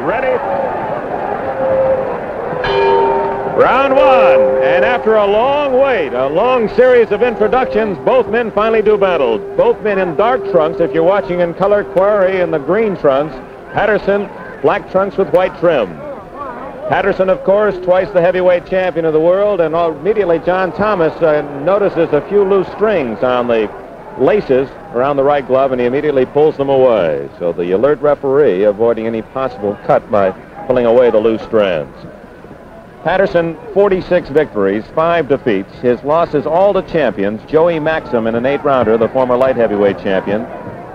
Ready? Round one. And after a long wait, a long series of introductions, both men finally do battle. Both men in dark trunks. If you're watching in color, Quarry in the green trunks. Patterson, black trunks with white trim. Patterson, of course, twice the heavyweight champion of the world, and immediately John Thomas notices a few loose strings on the laces around the right glove, and he immediately pulls them away. So the alert referee avoiding any possible cut by pulling away the loose strands. Patterson, 46 victories, 5 defeats. His losses all to champions: Joey Maxim in an 8-rounder, the former light heavyweight champion;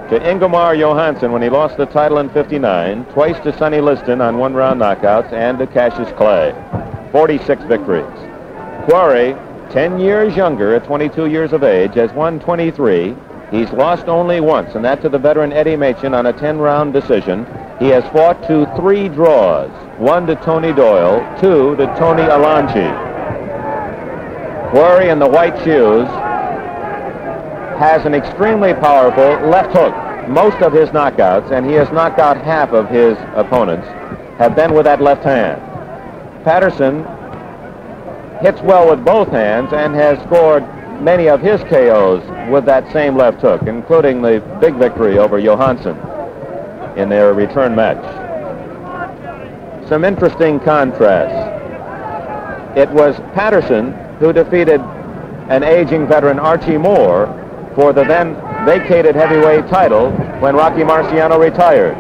to Ingemar Johansson when he lost the title in '59, twice to Sonny Liston on 1-round knockouts, and to Cassius Clay. 46 victories. Quarry, 10 years younger at 22 years of age, has won 23. He's lost only once, and that to the veteran Eddie Machin on a 10-round decision. He has fought to 3 draws, 1 to Tony Doyle, 2 to Tony Alanchi. Quarry in the white shoes has an extremely powerful left hook. Most of his knockouts, and he has knocked out half of his opponents, have been with that left hand. Patterson hits well with both hands and has scored many of his KOs with that same left hook, including the big victory over Johansson in their return match. Some interesting contrasts. It was Patterson who defeated an aging veteran, Archie Moore, for the then vacated heavyweight title when Rocky Marciano retired.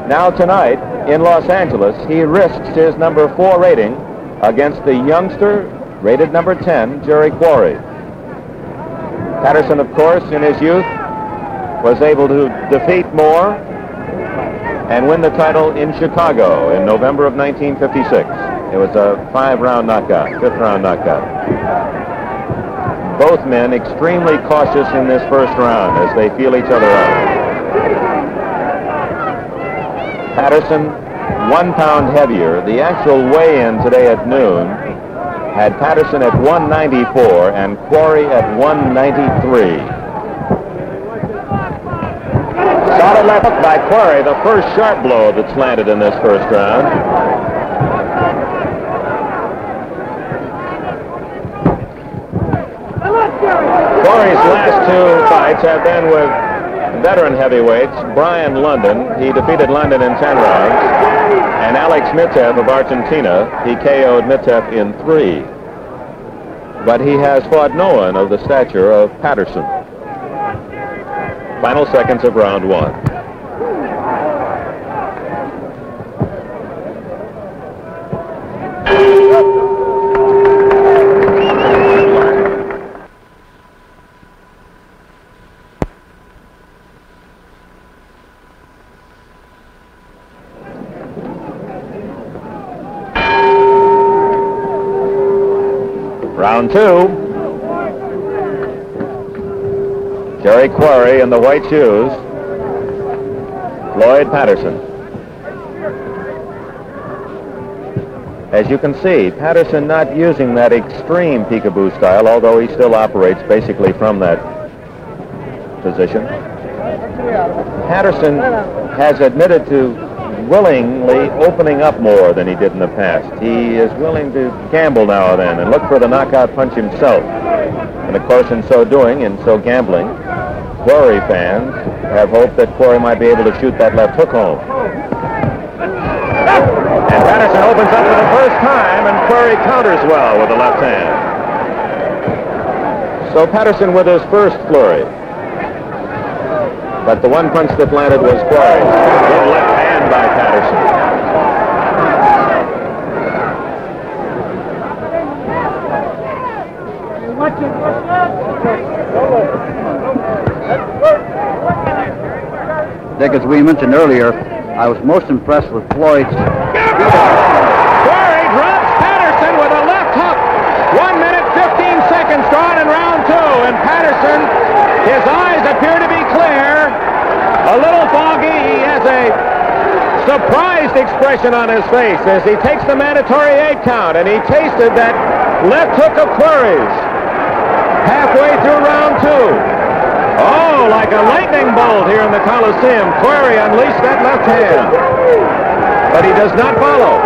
Now tonight in Los Angeles, he risks his number 4 rating against the youngster rated number 10, Jerry Quarry. Patterson, of course, in his youth, was able to defeat Moore and win the title in Chicago in November of 1956. It was a 5-round knockout, 5th-round knockout. Both men extremely cautious in this first round as they feel each other out. Patterson, 1 pound heavier. The actual weigh-in today at noon had Patterson at 194 and Quarry at 193. Solid left hook by Quarry, the first sharp blow that's landed in this first round. Quarry's last 2 fights have been with veteran heavyweights. Brian London, he defeated London in 10 rounds, and Alex Mitev of Argentina, he KO'd Mitev in 3. But he has fought no one of the stature of Patterson. Final seconds of round 1. Round 2. Jerry Quarry in the white shoes. Floyd Patterson. As you can see, Patterson not using that extreme peekaboo style, although he still operates basically from that position. Patterson has admitted to willingly opening up more than he did in the past. He is willing to gamble now and then and look for the knockout punch himself. And of course, in so doing, in so gambling, Quarry fans have hoped that Quarry might be able to shoot that left hook home. And Patterson opens up for the first time, and Quarry counters well with the left hand. So Patterson with his first flurry. But the one punch that landed was Quarry's. Good left hand by Patterson. Dick, as we mentioned earlier, I was most impressed with Floyd's. Quarry drops Patterson with a left hook. 1 minute, 15 seconds gone in round 2, and Patterson, his eyes appear to be clear. A little foggy. He has a surprised expression on his face as he takes the mandatory 8 count, and he tasted that left hook of Quarry's halfway through round 2. Oh, like a lightning bolt here in the Coliseum, Quarry unleashed that left hand. but he does not follow.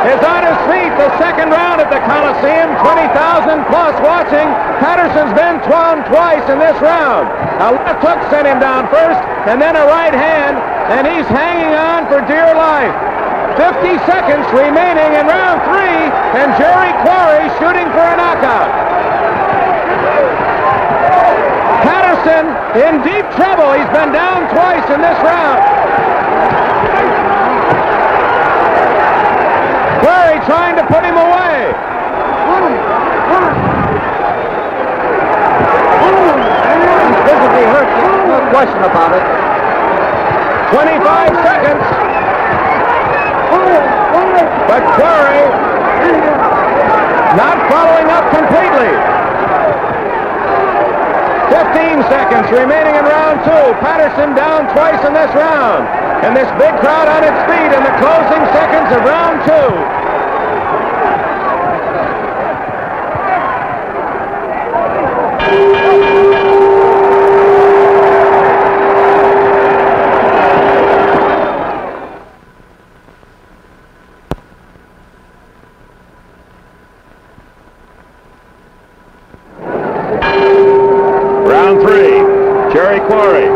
Is on his feet. The second round at the Coliseum, 20,000 plus watching. Patterson's been thrown twice in this round. A left hook sent him down first, and then a right hand, and he's hanging on for dear life. 50 seconds remaining in round 3, and Jerry Quarry shooting for a knockout. Patterson in deep trouble. He's been down twice in this round. Quarry trying to put him away. He's visibly hurt, no question about it. 25 seconds. But Quarry not following up completely. 15 seconds remaining in round 2. Patterson down twice in this round. And this big crowd on its feet in the closing seconds of round 2. Round 3, Jerry Quarry,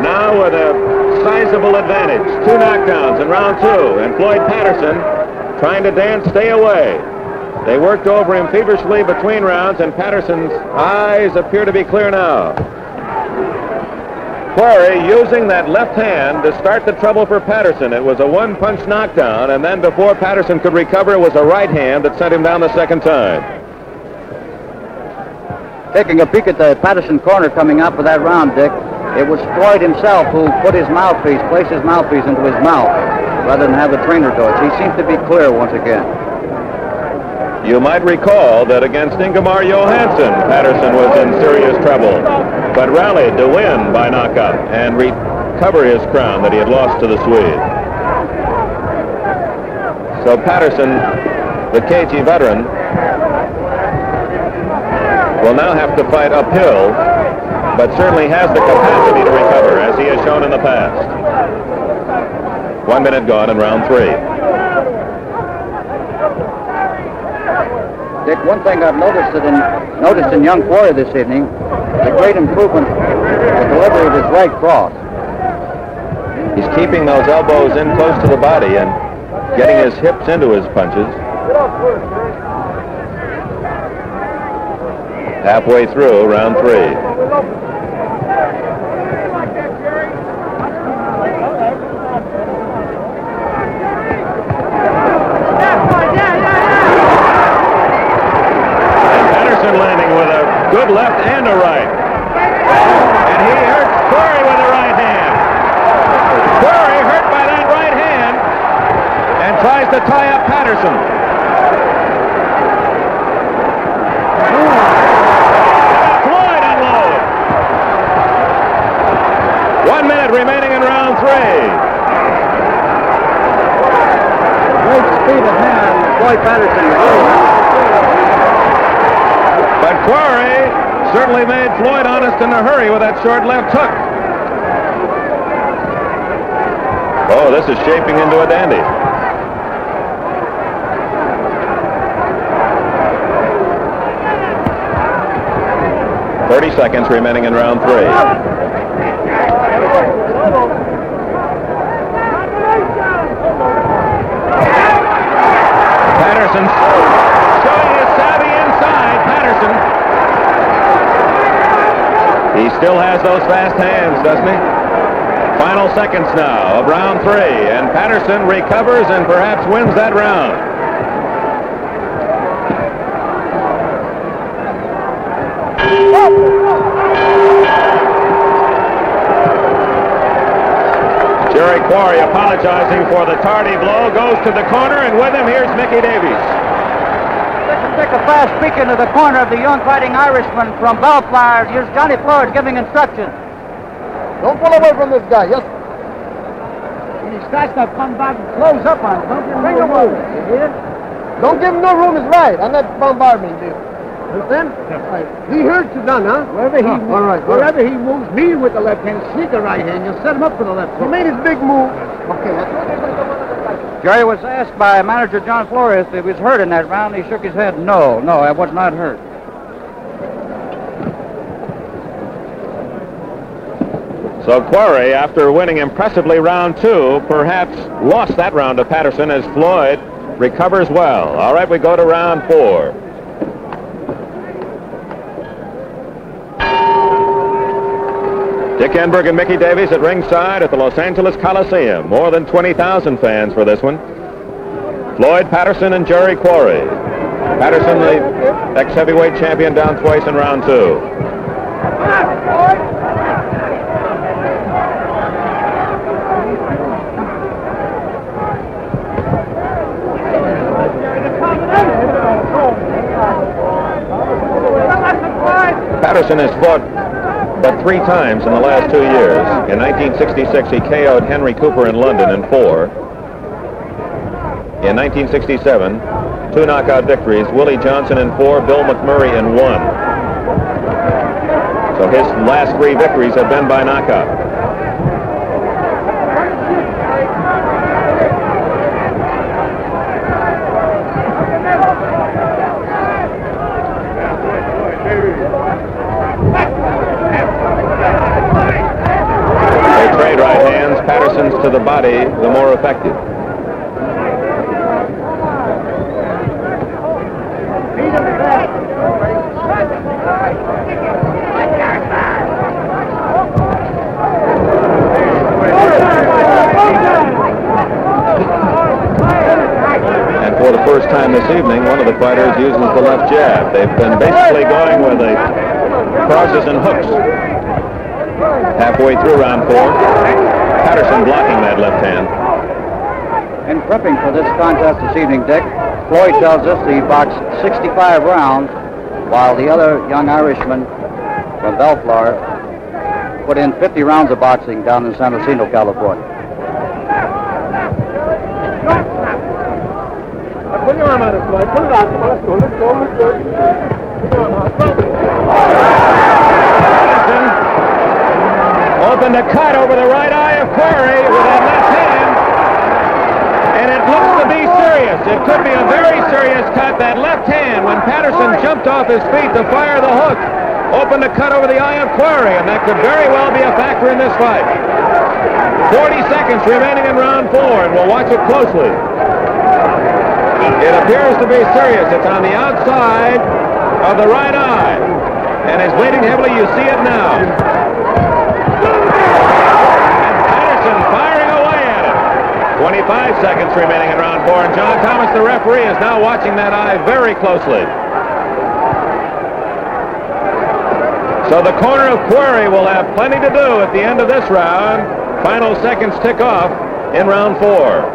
now with a sizable advantage. 2 knockdowns in round 2, and Floyd Patterson trying to dance stay away. They worked over him feverishly between rounds, and Patterson's eyes appear to be clear now. Quarry using that left hand to start the trouble for Patterson. It was a one-punch knockdown, and then before Patterson could recover, it was a right hand that sent him down the second time. Taking a peek at the Patterson corner coming up for that round, Dick, it was Floyd himself who placed his mouthpiece into his mouth rather than have the trainer do it. He seemed to be clear once again. You might recall that against Ingemar Johansson, Patterson was in serious trouble, but rallied to win by knockout and recover his crown that he had lost to the Swede. So Patterson, the KT veteran, will now have to fight uphill, but certainly has the capacity to recover, as he has shown in the past. 1 minute gone in round 3. Dick, one thing I've noticed in young Quarry this evening is a great improvement in the delivery of his right cross. He's keeping those elbows in close to the body and getting his hips into his punches. Halfway through round 3. Good left and a right. And he hurts Quarry with a right hand. Quarry hurt by that right hand and tries to tie up Patterson. Floyd unload. 1 minute remaining in round 3. Great speed of hand, Floyd Patterson. But Quarry certainly made Floyd honest in a hurry with that short left hook. Oh, this is shaping into a dandy. .30 seconds remaining in round 3. Patterson showing his savvy inside. Patterson. He still has those fast hands, doesn't he? Final seconds now of round 3, and Patterson recovers and perhaps wins that round. Jerry Quarry, apologizing for the tardy blow, goes to the corner, and with him here's Mickey Davies. Take a fast peek into the corner of the young fighting Irishman from Bellflower. Here's Johnny Floyd giving instructions. Don't pull away from this guy, yes? When he starts to come back and close up on him, don't give him no room. You hear? Don't give him no room is right. I'm not bombarding you. Understand? He hurts you done, huh? Wherever he moves, all right. Wherever he moves, me with the left hand, sneak the right hand. You set him up for the left. He made his big move. Okay, that's what Jerry was asked by manager John Flores if he was hurt in that round. He shook his head. No, I was not hurt. So Quarry, after winning impressively round 2, perhaps lost that round to Patterson as Floyd recovers well. All right, we go to round 4. Dick Enberg and Mickey Davies at ringside at the Los Angeles Coliseum. More than 20,000 fans for this one. Floyd Patterson and Jerry Quarry. Patterson, the ex-heavyweight champion, down twice in round 2. Patterson has fought but 3 times in the last 2 years. In 1966, he KO'd Henry Cooper in London in 4. In 1967, 2 knockout victories, Willie Johnson in 4, Bill McMurray in 1. So his last 3 victories have been by knockout. Patterson's to the body, the more effective. And for the first time this evening, one of the fighters uses the left jab. They've been basically going with the crosses and hooks. Halfway through round 4. Patterson blocking that left hand. In prepping for this contest this evening, Dick, Floyd tells us that he boxed 65 rounds, while the other young Irishman from Bellflower put in 50 rounds of boxing down in San Jacinto, California. Put your arm out of Floyd. Put it out. Let's go. Let's go. Let's go. Put your arm out. Open the cut over the right eye of Quarry with that left hand. And it looks to be serious. It could be a very serious cut. That left hand, when Patterson jumped off his feet to fire the hook, opened the cut over the eye of Quarry, and that could very well be a factor in this fight. 40 seconds remaining in round 4, and we'll watch it closely. It appears to be serious. It's on the outside of the right eye, and is bleeding heavily. You see it now. Firing away at it. 25 seconds remaining in round 4, and John Thomas, the referee, is now watching that eye very closely. So the corner of Quarry will have plenty to do at the end of this round. Final seconds tick off in round 4.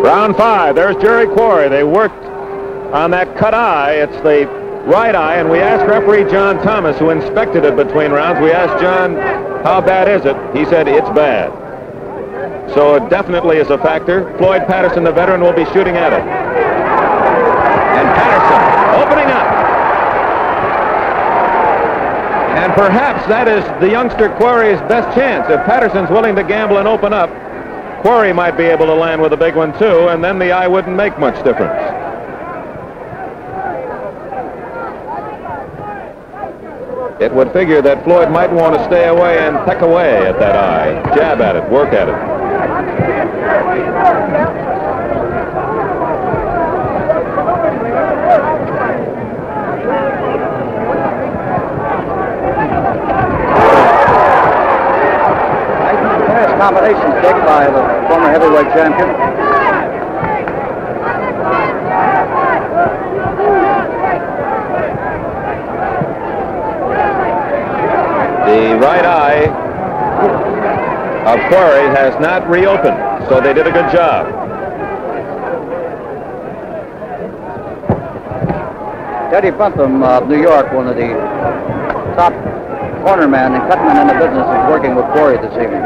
Round 5, there's Jerry Quarry. They worked on that cut eye. It's the right eye, and we asked referee John Thomas, who inspected it between rounds. We asked John, how bad is it? He said, it's bad. So it definitely is a factor. Floyd Patterson, the veteran, will be shooting at it. And Patterson opening up. And perhaps that is the youngster Quarry's best chance. If Patterson's willing to gamble and open up, Quarry might be able to land with a big one too, and then the eye wouldn't make much difference. It would figure that Floyd might want to stay away and peck away at that eye, jab at it, work at it. Combinations, Dick, by the former heavyweight champion. The right eye of Quarry has not reopened, so they did a good job. Teddy Bentham of New York, one of the top cornermen and cutmen in the business, is working with Quarry this evening.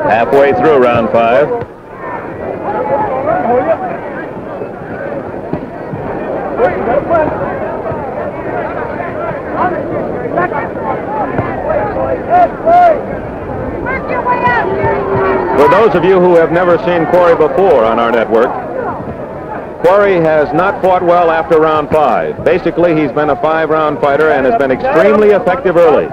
Halfway through round 5. For those of you who have never seen Quarry before on our network, Quarry has not fought well after round 5. Basically, he's been a 5-round fighter and has been extremely effective early.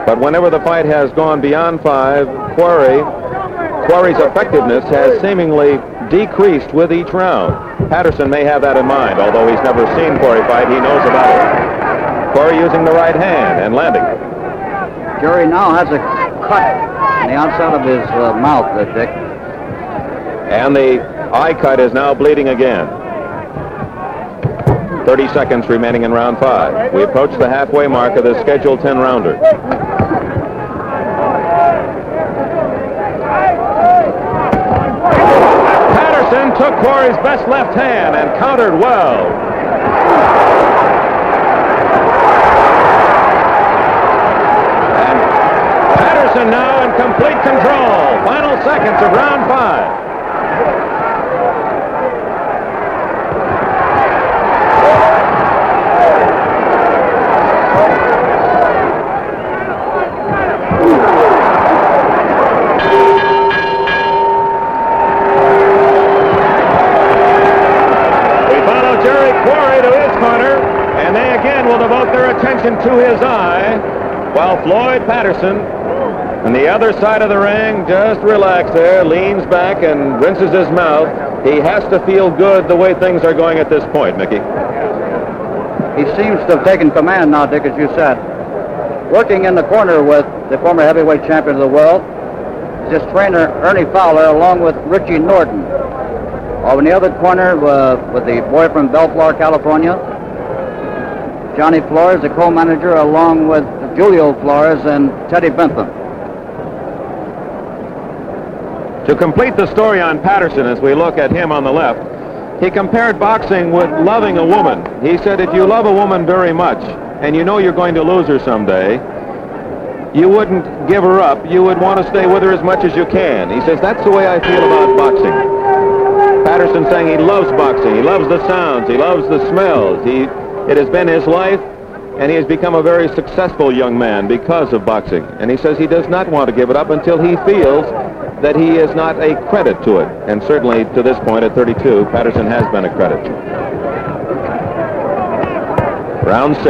But whenever the fight has gone beyond 5, Quarry's effectiveness has seemingly decreased with each round. Patterson may have that in mind, although he's never seen Quarry fight, he knows about it. Quarry using the right hand and landing. Jerry now has a cut on the outside of his mouth, Dick. And the eye cut is now bleeding again. 30 seconds remaining in round 5. We approach the halfway mark of the scheduled 10-rounder. Patterson took Quarry's best left hand and countered well. And Patterson now in complete control. Final seconds of round 5. To his eye, while Floyd Patterson on the other side of the ring just relaxed there, leans back and rinses his mouth. He has to feel good the way things are going at this point, Mickey. He seems to have taken command now, Dick, as you said. Working in the corner with the former heavyweight champion of the world is his trainer, Ernie Fowler, along with Richie Norton. Over in the other corner with the boy from Bellflower, California, Johnny Flores, the co-manager, along with Julio Flores and Teddy Bentham. To complete the story on Patterson, as we look at him on the left, he compared boxing with loving a woman. He said if you love a woman very much and you know you're going to lose her someday, you wouldn't give her up. You would want to stay with her as much as you can. He says that's the way I feel about boxing. Patterson saying he loves boxing. He loves the sounds. He loves the smells. It has been his life, and he has become a very successful young man because of boxing. And he says he does not want to give it up until he feels that he is not a credit to it. And certainly to this point at 32, Patterson has been a credit. Round 6.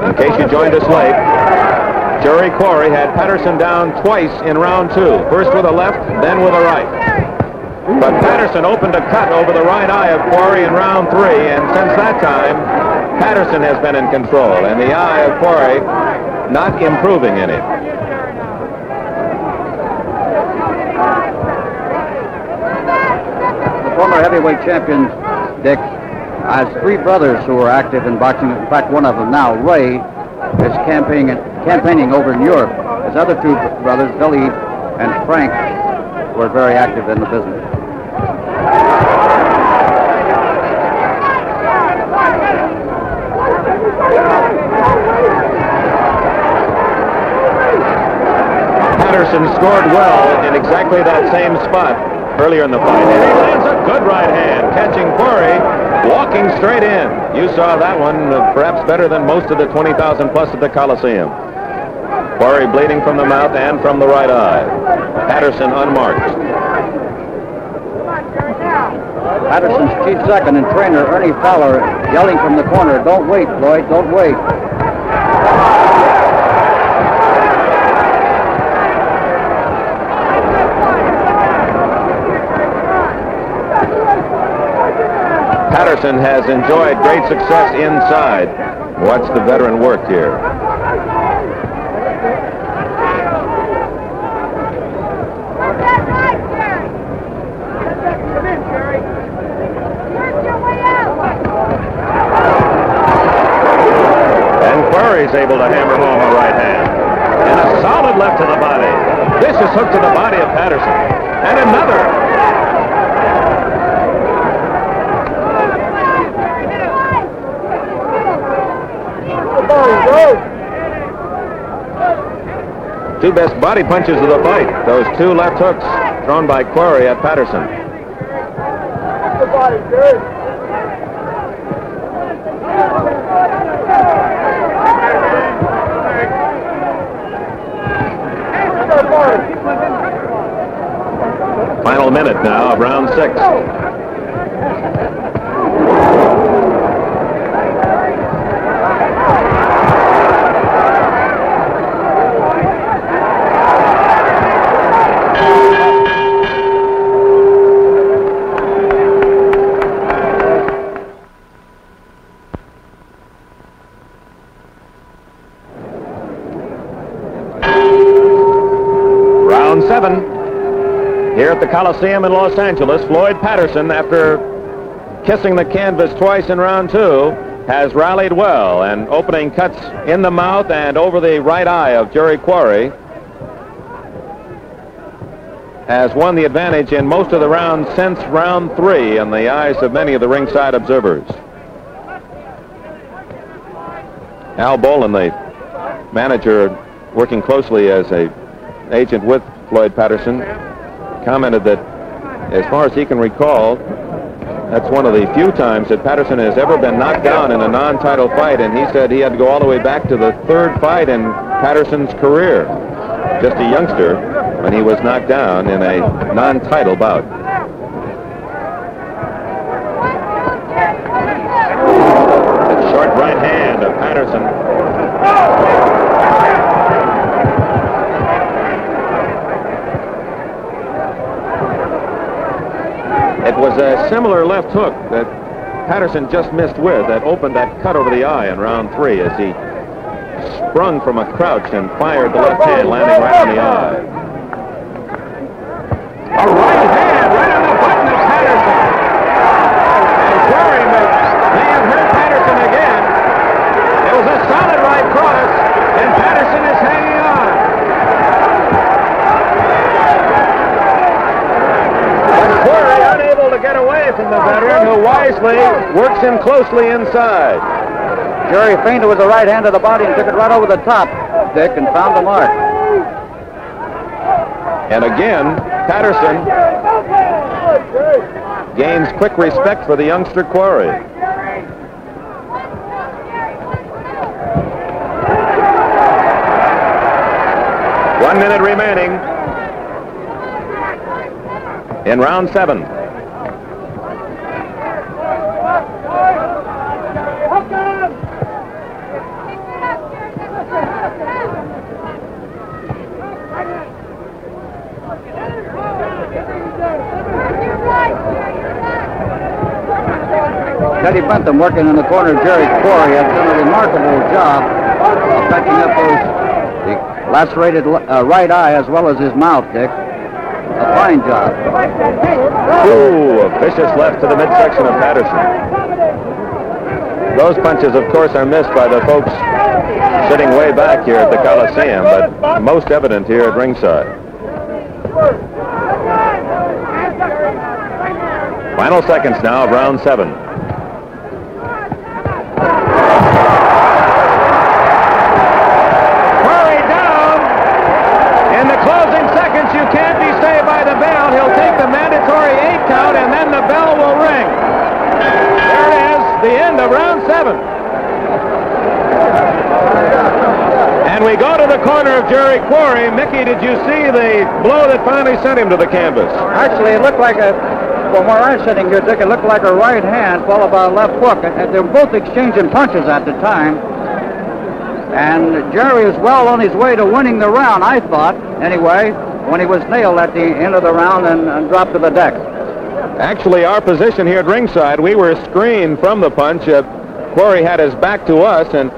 In case you joined us late, Jerry Quarry had Patterson down twice in round 2. First with a left, then with a right. But Patterson opened a cut over the right eye of Quarry in round 3, and since that time, Patterson has been in control, and the eye of Quarry not improving any. The former heavyweight champion, Dick, has 3 brothers who are active in boxing. In fact, one of them now, Ray, is campaigning over in Europe. His other 2 brothers, Billy and Frank, were very active in the business. Patterson scored well in exactly that same spot earlier in the fight. And he lands a good right hand, catching Quarry, walking straight in. You saw that one perhaps better than most of the 20,000 plus at the Coliseum. Quarry bleeding from the mouth and from the right eye. Patterson unmarked. Patterson's chief second and trainer, Ernie Fowler, yelling from the corner, "Don't wait, Floyd, don't wait." Patterson has enjoyed great success inside. Watch the veteran work here. And Quarry's able to hammer home a right hook to the body of Patterson. And another. Two best body punches of the fight. Those two left hooks thrown by Quarry at Patterson. Final minute now of round 6. Round 7. Here at the Coliseum in Los Angeles, Floyd Patterson, after kissing the canvas twice in round 2, has rallied well, and opening cuts in the mouth and over the right eye of Jerry Quarry has won the advantage in most of the rounds since round 3 in the eyes of many of the ringside observers. Al Bolin, the manager working closely as an agent with Floyd Patterson, commented that as far as he can recall, that's one of the few times that Patterson has ever been knocked down in a non-title fight, and he said he had to go all the way back to the 3rd fight in Patterson's career, just a youngster, when he was knocked down in a non-title bout. The short right hand of Patterson. It was a similar left hook that Patterson just missed with that opened that cut over the eye in round 3 as he sprung from a crouch and fired the left hand, landing right on the eye. A right hand right on the button of Patterson. And Quarry may have hurt Patterson again. It was a solid right cross, and Patterson is hanging on. To get away from the veteran, who wisely works him closely inside. Jerry feinted with the right hand to the body and took it right over the top, Dick, and found the mark. And again, Patterson gains quick respect for the youngster Quarry. One minute remaining in round 7. Teddy Bentham, working in the corner of Jerry Quarry, has done a remarkable job of patching up the lacerated right eye as well as his mouth, Dick. A fine job. Ooh, a vicious left to the midsection of Patterson. Those punches, of course, are missed by the folks sitting way back here at the Coliseum, but most evident here at ringside. Final seconds now of round 7. You can't be saved by the bell. He'll take the mandatory 8 count, and then the bell will ring. There it is, the end of round 7. And we go to the corner of Jerry Quarry. Mickey, did you see the blow that finally sent him to the canvas? Actually, it looked like from where I'm sitting here, Dick, it looked like a right hand followed by a left hook. They were both exchanging punches at the time. And Jerry is well on his way to winning the round, I thought, anyway, when he was nailed at the end of the round and dropped to the deck. Actually, our position here at ringside, we were screened from the punch. Quarry had his back to us, and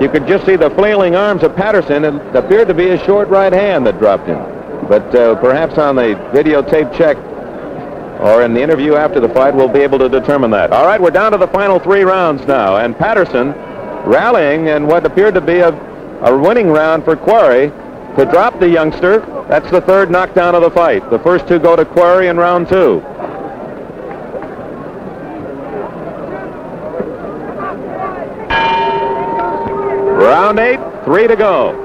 you could just see the flailing arms of Patterson. It appeared to be a short right hand that dropped him. But perhaps on the videotape check or in the interview after the fight, we'll be able to determine that. All right, we're down to the final 3 rounds now, and Patterson rallying in what appeared to be a winning round for Quarry to drop the youngster. That's the third knockdown of the fight. The first two go to Quarry in round 2. Round 8, 3 to go.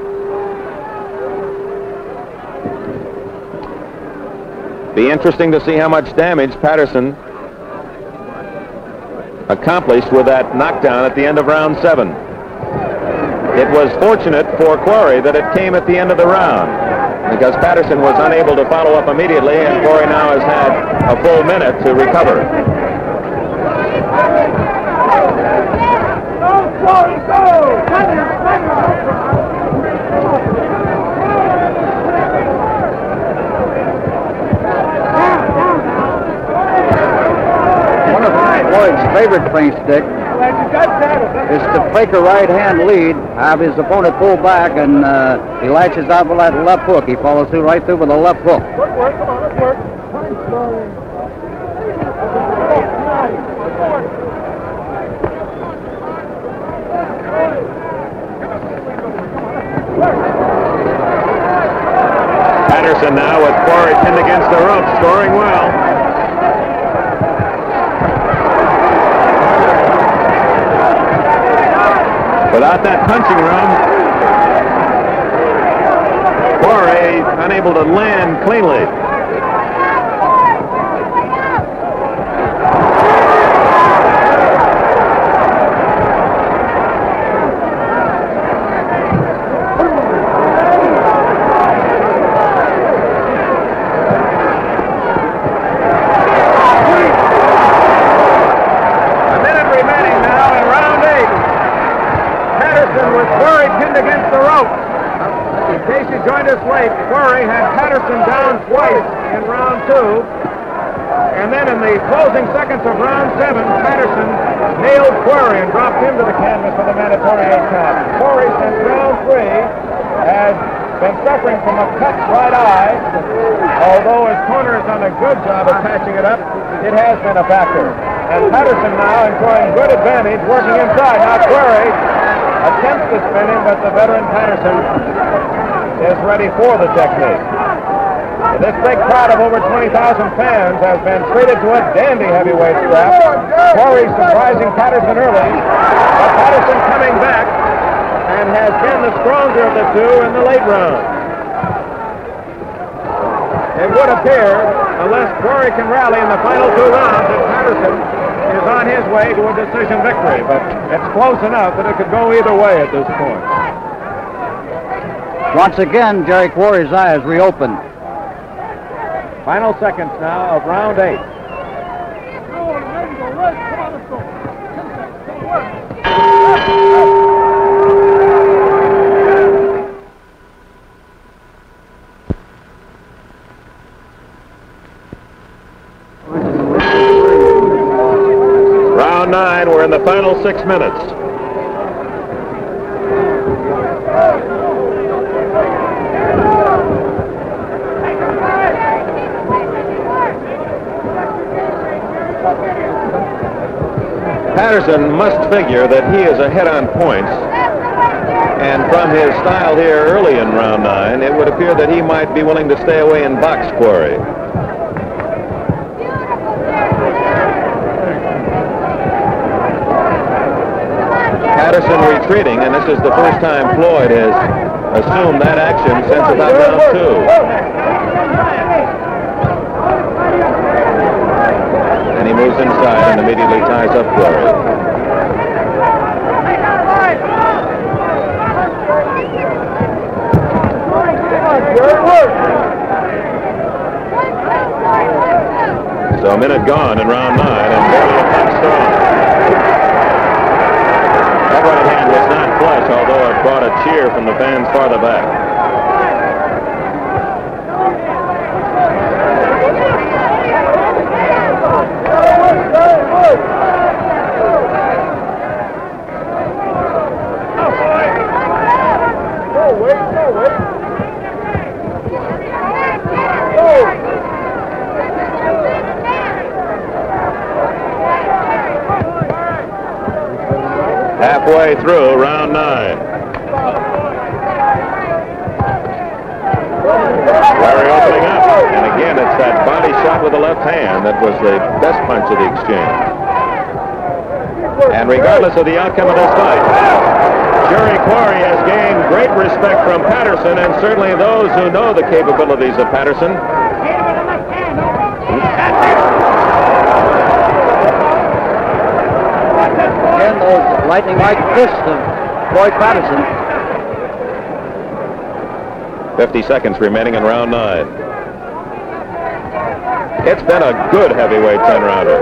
Be interesting to see how much damage Patterson accomplished with that knockdown at the end of round 7. It was fortunate for Quarry that it came at the end of the round, because Patterson was unable to follow up immediately, and Quarry now has had a full minute to recover. Go, Quarry, go! One of Floyd's favorite things, Dick, is to fake a right-hand lead, have his opponent pull back, and he latches out with that left hook. He follows through right through with a left hook. Good work, come on, let's work. Patterson now with Quarry pinned against the rope, scoring well. Without that punching room, Quarry unable to land cleanly. Quarry had Patterson down twice in round 2, and then in the closing seconds of round 7, Patterson nailed Quarry and dropped him to the canvas for the mandatory 8 count. Quarry, since round 3, has been suffering from a cut right eye. Although his corner has done a good job of patching it up, it has been a factor. And Patterson now enjoying good advantage, working inside. Now Quarry attempts to spin him, but the veteran Patterson is ready for the technique. This big crowd of over 20,000 fans has been treated to a dandy heavyweight scrap. Quarry surprising Patterson early, but Patterson coming back and has been the stronger of the two in the late round. It would appear, unless Quarry can rally in the final 2 rounds, that Patterson is on his way to a decision victory, but it's close enough that it could go either way at this point. Once again, Jerry Quarry's eyes reopened. Final seconds now of round 8. Round 9, we're in the final 6 minutes. Patterson must figure that he is ahead on points, and from his style here early in round 9, it would appear that he might be willing to stay away and box Quarry. Patterson retreating, and this is the first time Floyd has assumed that action since about round 2. And he moves inside and immediately ties up Quarry. So a minute gone in round 9, and Quarry comes strong. That right hand was not flush, although it brought a cheer from the fans farther back. Halfway through round 9. Again, it's that body shot with the left hand that was the best punch of the exchange. And regardless of the outcome of this fight, Jerry Quarry has gained great respect from Patterson, and certainly those who know the capabilities of Patterson. Again, those lightning-like fists of Floyd Patterson. 50 seconds remaining in round 9. It's been a good heavyweight 10-rounder.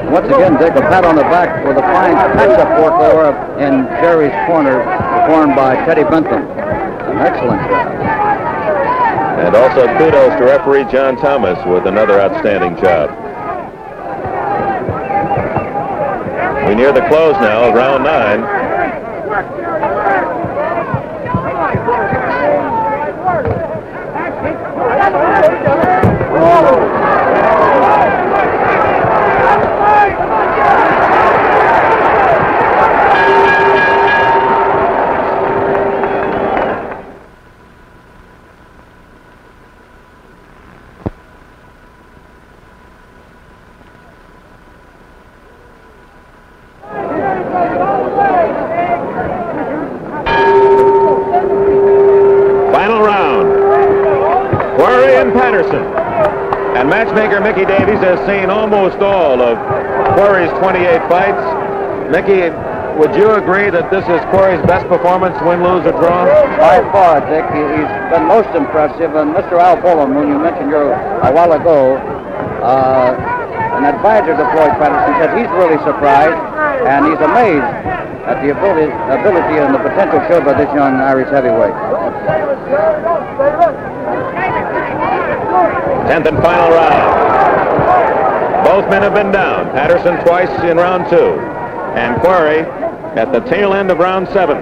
Once again, Dick, a pat on the back with a fine catch-up work over in Jerry's corner, performed by Teddy Bentham. An excellent job. And also kudos to referee John Thomas with another outstanding job. We near the close now of round 9. Patterson. And matchmaker Mickey Davies has seen almost all of Quarry's 28 fights. Mickey, would you agree that this is Quarry's best performance, win, lose, or draw? By far, Dick. He's been most impressive. And Mr. Al Bullen, whom you mentioned a while ago, an advisor to Floyd Patterson, said he's really surprised and he's amazed at the ability and the potential showed by this young Irish heavyweight. 10th and final round. Both men have been down. Patterson twice in round 2. And Quarry at the tail end of round 7.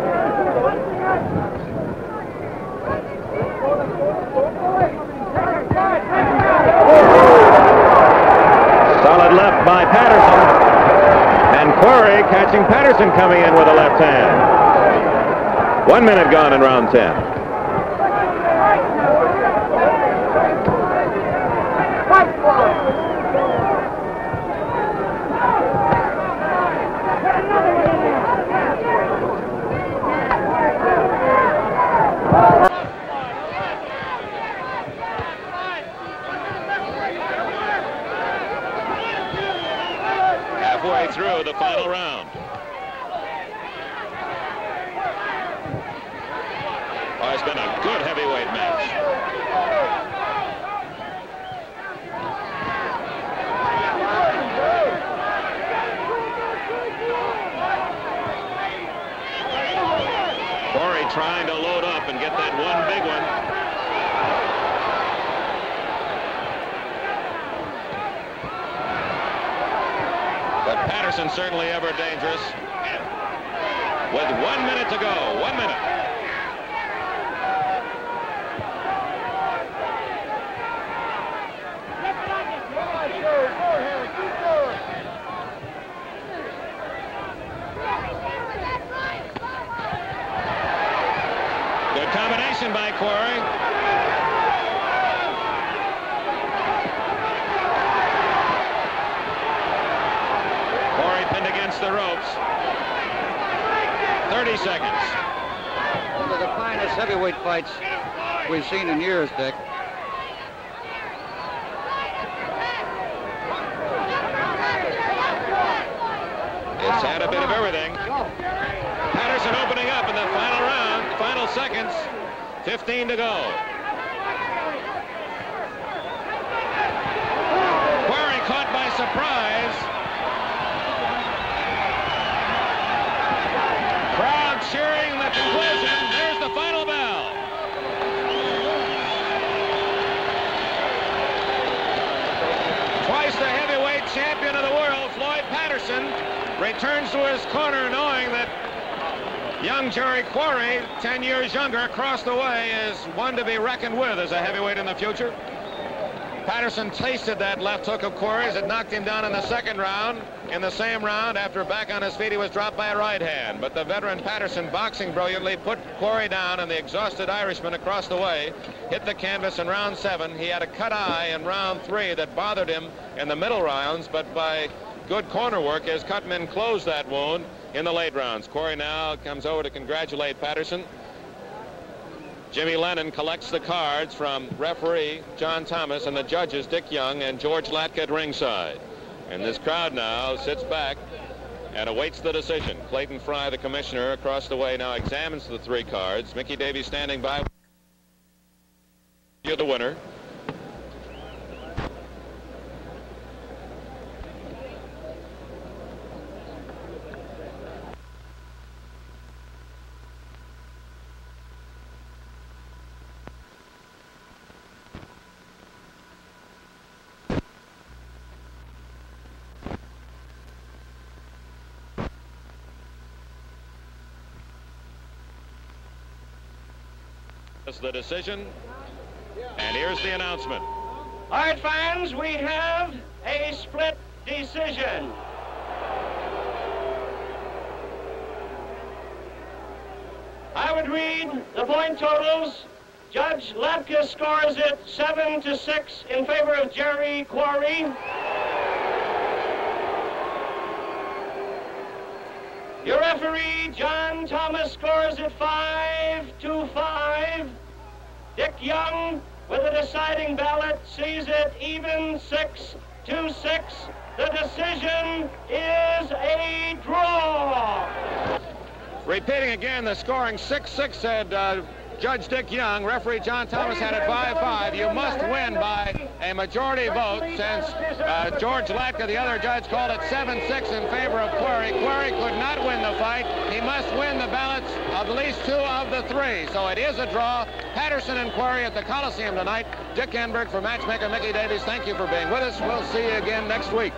Solid left by Patterson. And Quarry catching Patterson coming in with a left hand. 1 minute gone in round 10. Halfway through the final round. Oh, it's been a good heavyweight match. Quarry trying to load up and get that one big one. But Patterson certainly ever dangerous. With 1 minute to go. 1 minute. Good combination by Quarry. Quarry pinned against the ropes. 30 seconds. One of the finest heavyweight fights we've seen in years, Dick. It's had a bit of everything. Patterson opening up in the final round, final seconds, 15 to go. Quarry caught by surprise. Crowd cheering the conclusion. There's the final bell. Twice the heavyweight champion of the world, Floyd Patterson, returns to his corner knowing that young Jerry Quarry, 10 years younger, across the way, is one to be reckoned with as a heavyweight in the future. Patterson tasted that left hook of Quarry's. It knocked him down in the second round. In the same round, after back on his feet, he was dropped by a right hand. But the veteran Patterson, boxing brilliantly, put Quarry down, and the exhausted Irishman across the way hit the canvas in round 7. He had a cut eye in round 3 that bothered him in the middle rounds, but by good corner work, his cutmen closed that wound in the late rounds. Quarry now comes over to congratulate Patterson. Jimmy Lennon collects the cards from referee John Thomas and the judges Dick Young and George Latka at ringside. And this crowd now sits back and awaits the decision. Clayton Fry, the commissioner, across the way now examines the 3 cards. Mickey Davies standing by. You're the winner. The decision, and here's the announcement. All right, fans, we have a split decision. I would read the point totals. Judge Latka scores it 7-6 in favor of Jerry Quarry. Your referee, John Thomas, scores it 5-5. Dick Young, with a deciding ballot, sees it even 6-6. The decision is a draw. Repeating again, the scoring 6-6, said Judge Dick Young. Referee John Thomas had it 5-5. You must win by a majority vote, since George Latka, the other judge, called it 7-6 in favor of Quarry. Quarry could not win the fight. He must win the ballots of at least 2 of the 3. So it is a draw. Patterson and Quarry at the Coliseum tonight. Dick Enberg for matchmaker Mickey Davies, thank you for being with us. We'll see you again next week.